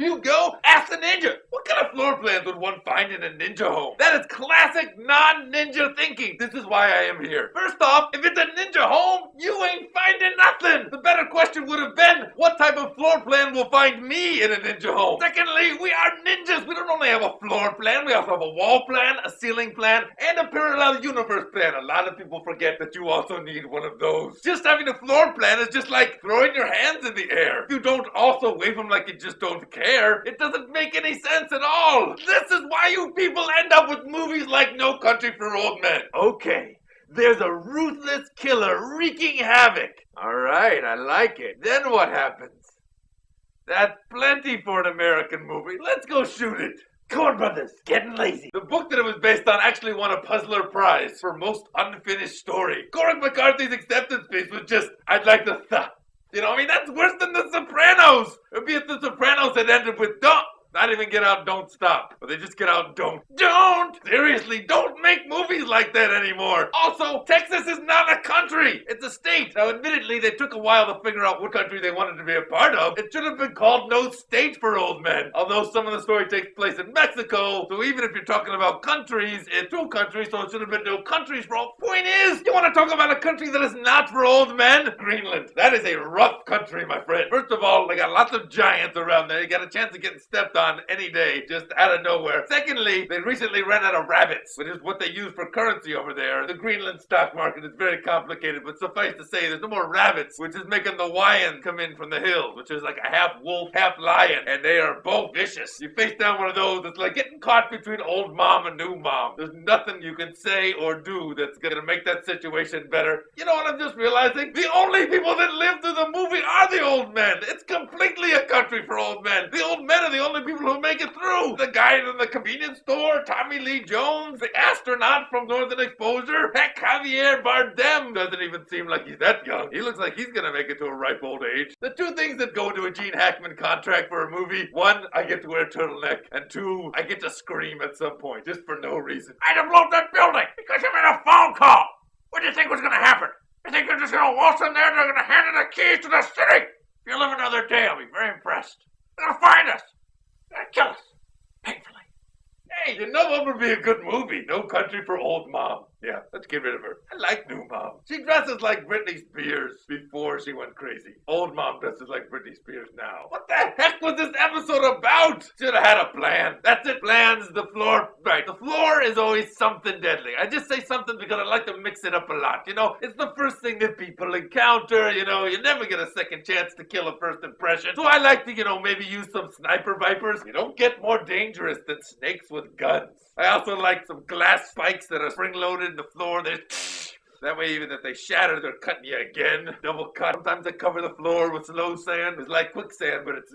Hugo, ask the ninja. What kind of floor plans would one find in a ninja home? That is classic non-ninja thinking. This is why I am here. First off, if it's a ninja home, you ain't finding nothing. The better question would have been, what type of floor plan will find me in a ninja home? Secondly, we are ninjas. We don't only have a floor plan, we also have a wall plan, a ceiling plan, and a parallel universe plan. A lot of people forget that you also need one of those. Just having a floor plan is just like throwing your hands in the air. If you don't also wave them like you just don't care, it doesn't make any sense at all. This is why you people end up with movies like No Country for Old Men. Okay, there's a ruthless killer wreaking havoc. Alright, I like it. Then what happens? That's plenty for an American movie. Let's go shoot it. Coen Brothers, getting lazy. The book that it was based on actually won a Puzzler Prize for most unfinished story. Cormac McCarthy's acceptance speech was just, I'd like to You know, I mean, that's worse than The Sopranos. It'd be if The Sopranos had ended with don't. Not even Get Out, Don't Stop. But they just get out, don't. Don't! Seriously, don't make movies like that anymore. Also, Texas is not a country. It's a state. Now, admittedly, they took a while to figure out what country they wanted to be a part of. It should have been called No State for Old Men. Although some of the story takes place in Mexico, so even if you're talking about countries, it's two countries, so it should have been No Countries for Old. Point is, you want to talk about a country that is not for old men? Greenland. That is a rough country, my friend. First of all, they got lots of giants around there. You got a chance of getting stepped on any day, just out of nowhere. Secondly, they recently ran out of rabbits, which is what they use for currency over there. The Greenland stock market is very complicated, but suffice to say, there's no more rabbits, which is making the Wyans come in from the hills, which is like a half wolf, half lion, and they are both vicious. You face down one of those, it's like getting caught between old mom and new mom. There's nothing you can say or do that's gonna make that situation better. You know what I'm just realizing? The only people that live through the movie are the old men. It's completely a country for old men. The old men are the only people who make it through. The guy in the convenience store, Tommy Lee Jones, the astronaut from Northern Exposure, heck, Javier Bardem doesn't even seem like he's that young. He looks like he's gonna make it to a ripe old age. The two things that go into a Gene Hackman contract for a movie: one, I get to wear a turtleneck, and two, I get to scream at some point, just for no reason. I had to blow up that building because you made a phone call. What do you think was gonna happen? You think you're just gonna waltz in there and they're gonna hand in the keys to the city? If you live another day, I'll be very impressed. They're gonna find us. Kill us. Painfully. Hey, you know what would be a good movie? No Country for Old Mom. Yeah, let's get rid of her. I like new mom. She dresses like Britney Spears before she went crazy. Old mom dresses like Britney Spears now. What the heck was this episode about? Should have had a plan. That's it. Plans, the floor. Right, the floor is always something deadly. I just say something because I like to mix it up a lot. You know, it's the first thing that people encounter. You know, you never get a second chance to kill a first impression. So I like to, you know, maybe use some sniper vipers. You don't get more dangerous than snakes with guns. I also like some glass spikes that are spring-loaded in the floor. That way, even if they shatter, they're cutting you again. Double cut. Sometimes I cover the floor with slow sand. It's like quicksand, but it's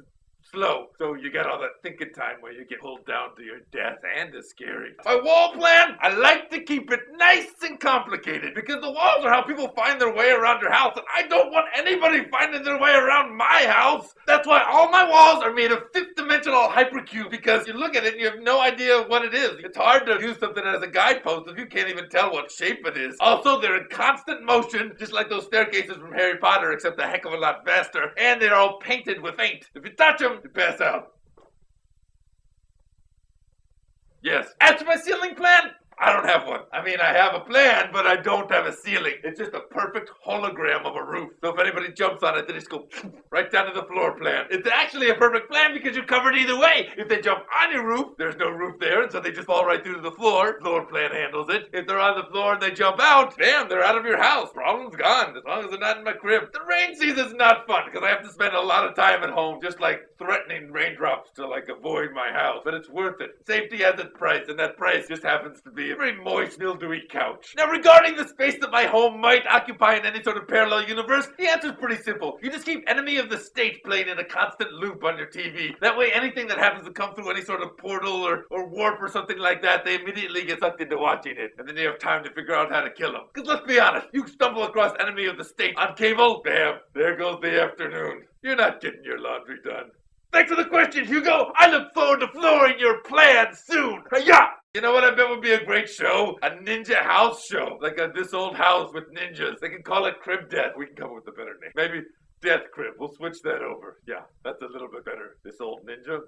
slow. So you got all that thinking time where you get pulled down to your death, and it's scary. My wall plan, I like to keep it nice and complicated because the walls are how people find their way around your house, and I don't want anybody finding their way around my house. That's why all my walls are made of fifth-dimensional hypercube, because you look at it and you have no idea what it is. It's hard to use something as a guidepost if you can't even tell what shape it is. Also, they're in constant motion, just like those staircases from Harry Potter, except a heck of a lot faster, and they're all painted with paint. If you touch them, you pass out. Yes. As for my ceiling plan, I don't have one. I mean, I have a plan, but I don't have a ceiling. It's just a perfect hologram of a roof. So if anybody jumps on it, they just go right down to the floor plan. It's actually a perfect plan because you're covered either way. If they jump on your roof, there's no roof there, and so they just fall right through to the floor. Floor plan handles it. If they're on the floor and they jump out, bam, they're out of your house. Problem's gone, as long as they're not in my crib. The rain season's not fun because I have to spend a lot of time at home just like threatening raindrops to like avoid my house. But it's worth it. Safety has its price, and that price just happens to be a very moist, mildewy couch. Now, regarding the space that my home might occupy in any sort of parallel universe, the answer's pretty simple. You just keep Enemy of the State playing in a constant loop on your TV. That way, anything that happens to come through any sort of portal or warp or something like that, they immediately get sucked into watching it. And then you have time to figure out how to kill them. Because let's be honest, you stumble across Enemy of the State on cable, bam, there goes the afternoon. You're not getting your laundry done. Thanks for the question, Hugo. I look forward to flooring your plans soon. Hiya! You know what I bet would be a great show? A ninja house show. Like This Old House with Ninjas. They can call it Crib Death. We can come up with a better name. Death crib. We'll switch that over. Yeah, that's a little bit better. This old ninja.